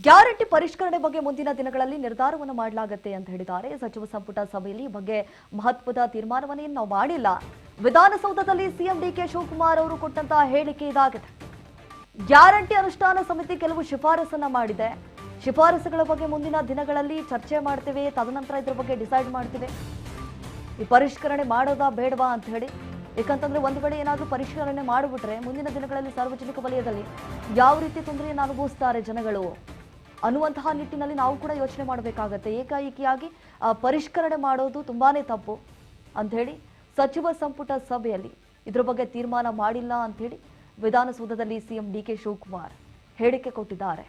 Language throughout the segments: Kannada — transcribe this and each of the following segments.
ಗ್ಯಾರಂಟಿ ಪರಿಷ್ಕರಣೆ ಬಗ್ಗೆ ಮುಂದಿನ ದಿನಗಳಲ್ಲಿ ನಿರ್ಧಾರವನ್ನು ಮಾಡಲಾಗುತ್ತೆ ಅಂತ ಹೇಳಿದ್ದಾರೆ ಸಚಿವ ಸಂಪುಟ ಸಭೆಯಲ್ಲಿ. ಈ ಬಗ್ಗೆ ಮಹತ್ವದ ತೀರ್ಮಾನವನ್ನು ನಾವು ಮಾಡಿಲ್ಲ. ವಿಧಾನಸೌಧದಲ್ಲಿ ಸಿಎಂ ಡಿಕೆ ಶಿವಕುಮಾರ್ ಅವರು ಕೊಟ್ಟಂತಹ ಹೇಳಿಕೆ ಇದಾಗಿದೆ. ಗ್ಯಾರಂಟಿ ಅನುಷ್ಠಾನ ಸಮಿತಿ ಕೆಲವು ಶಿಫಾರಸನ್ನ ಮಾಡಿದೆ. ಶಿಫಾರಸುಗಳ ಬಗ್ಗೆ ಮುಂದಿನ ದಿನಗಳಲ್ಲಿ ಚರ್ಚೆ ಮಾಡ್ತೇವೆ, ತದನಂತರ ಇದರ ಬಗ್ಗೆ ಡಿಸೈಡ್ ಮಾಡ್ತೇವೆ. ಈ ಪರಿಷ್ಕರಣೆ ಮಾಡೋದಾ ಬೇಡವಾ ಅಂತ ಹೇಳಿ. ಯಾಕಂತಂದ್ರೆ ಒಂದು ವೇಳೆ ಏನಾದರೂ ಪರಿಷ್ಕರಣೆ ಮಾಡಿಬಿಟ್ರೆ ಮುಂದಿನ ದಿನಗಳಲ್ಲಿ ಸಾರ್ವಜನಿಕ ವಲಯದಲ್ಲಿ ಯಾವ ರೀತಿ ತೊಂದರೆಯನ್ನು ಅನುಭವಿಸ್ತಾರೆ ಜನಗಳು ಅನ್ನುವಂತಹ ನಿಟ್ಟಿನಲ್ಲಿ ನಾವು ಕೂಡ ಯೋಚನೆ ಮಾಡಬೇಕಾಗತ್ತೆ. ಏಕಾಏಕಿಯಾಗಿ ಪರಿಷ್ಕರಣೆ ಮಾಡೋದು ತುಂಬಾನೇ ತಪ್ಪು ಅಂತ ಹೇಳಿ ಸಚಿವ ಸಂಪುಟ ಸಭೆಯಲ್ಲಿ ಇದರ ಬಗ್ಗೆ ತೀರ್ಮಾನ ಮಾಡಿಲ್ಲ ಅಂತ ಹೇಳಿ ವಿಧಾನಸೌಧದಲ್ಲಿ ಸಿಎಂ ಡಿಕೆ ಶಿವಕುಮಾರ್ ಹೇಳಿಕೆ ಕೊಟ್ಟಿದ್ದಾರೆ.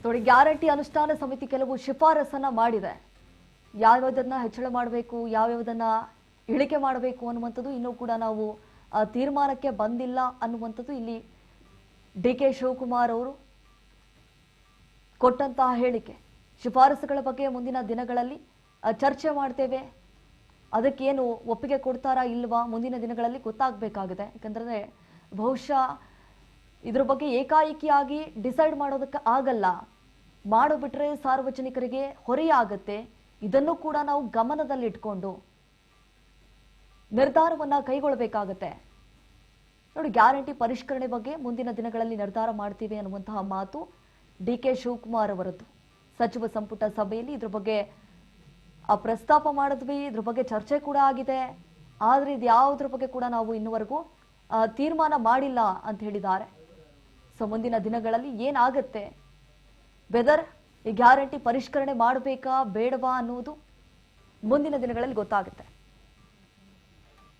ನೋಡಿ, ಗ್ಯಾರಂಟಿ ಅನುಷ್ಠಾನ ಸಮಿತಿ ಕೆಲವು ಶಿಫಾರಸನ್ನ ಮಾಡಿದೆ. ಯಾವ್ಯಾವುದನ್ನ ಹೆಚ್ಚಳ ಮಾಡಬೇಕು, ಯಾವ್ಯಾವುದನ್ನ ಇಳಿಕೆ ಮಾಡಬೇಕು ಅನ್ನುವಂಥದ್ದು ಇನ್ನೂ ಕೂಡ ನಾವು ತೀರ್ಮಾನಕ್ಕೆ ಬಂದಿಲ್ಲ ಅನ್ನುವಂಥದ್ದು ಇಲ್ಲಿ ಡಿಕೆ ಶಿವಕುಮಾರ್ ಅವರು ಕೊಟ್ಟಂತಹ ಹೇಳಿಕೆ. ಶಿಫಾರಸುಗಳ ಬಗ್ಗೆ ಮುಂದಿನ ದಿನಗಳಲ್ಲಿ ಚರ್ಚೆ ಮಾಡ್ತೇವೆ, ಅದಕ್ಕೇನು ಒಪ್ಪಿಗೆ ಕೊಡ್ತಾರಾ ಇಲ್ವಾ ಮುಂದಿನ ದಿನಗಳಲ್ಲಿ ಗೊತ್ತಾಗಬೇಕಾಗಿದೆ. ಯಾಕಂದ್ರೆ ಬಹುಶಃ ಇದ್ರ ಬಗ್ಗೆ ಏಕಾಏಕಿಯಾಗಿ ಡಿಸೈಡ್ ಮಾಡೋದಕ್ಕೆ ಆಗಲ್ಲ. ಮಾಡಿಬಿಟ್ರೆ ಸಾರ್ವಜನಿಕರಿಗೆ ಹೊರೆಯಾಗತ್ತೆ. ಇದನ್ನು ಕೂಡ ನಾವು ಗಮನದಲ್ಲಿಟ್ಕೊಂಡು ನಿರ್ಧಾರವನ್ನ ಕೈಗೊಳ್ಳಬೇಕಾಗತ್ತೆ. ನೋಡಿ, ಗ್ಯಾರಂಟಿ ಪರಿಷ್ಕರಣೆ ಬಗ್ಗೆ ಮುಂದಿನ ದಿನಗಳಲ್ಲಿ ನಿರ್ಧಾರ ಮಾಡ್ತೀವಿ ಅನ್ನುವಂತಹ ಮಾತು ಡಿಕೆ ಶಿವಕುಮಾರ್ ಅವರದ್ದು. ಸಚಿವ ಸಂಪುಟ ಸಭೆಯಲ್ಲಿ ಇದ್ರ ಬಗ್ಗೆ ಪ್ರಸ್ತಾಪ ಮಾಡಿದ್ವಿ, ಇದ್ರ ಬಗ್ಗೆ ಚರ್ಚೆ ಕೂಡ ಆಗಿದೆ. ಆದ್ರೆ ಇದು ಯಾವುದ್ರ ಬಗ್ಗೆ ಕೂಡ ನಾವು ಇನ್ನುವರೆಗೂ ತೀರ್ಮಾನ ಮಾಡಿಲ್ಲ ಅಂತ ಹೇಳಿದ್ದಾರೆ. ಸೊ ಮುಂದಿನ ದಿನಗಳಲ್ಲಿ ಏನಾಗತ್ತೆ, ವೆದರ್ ಈ ಗ್ಯಾರಂಟಿ ಪರಿಷ್ಕರಣೆ ಮಾಡಬೇಕಾ ಬೇಡವಾ ಅನ್ನೋದು ಮುಂದಿನ ದಿನಗಳಲ್ಲಿ ಗೊತ್ತಾಗುತ್ತೆ.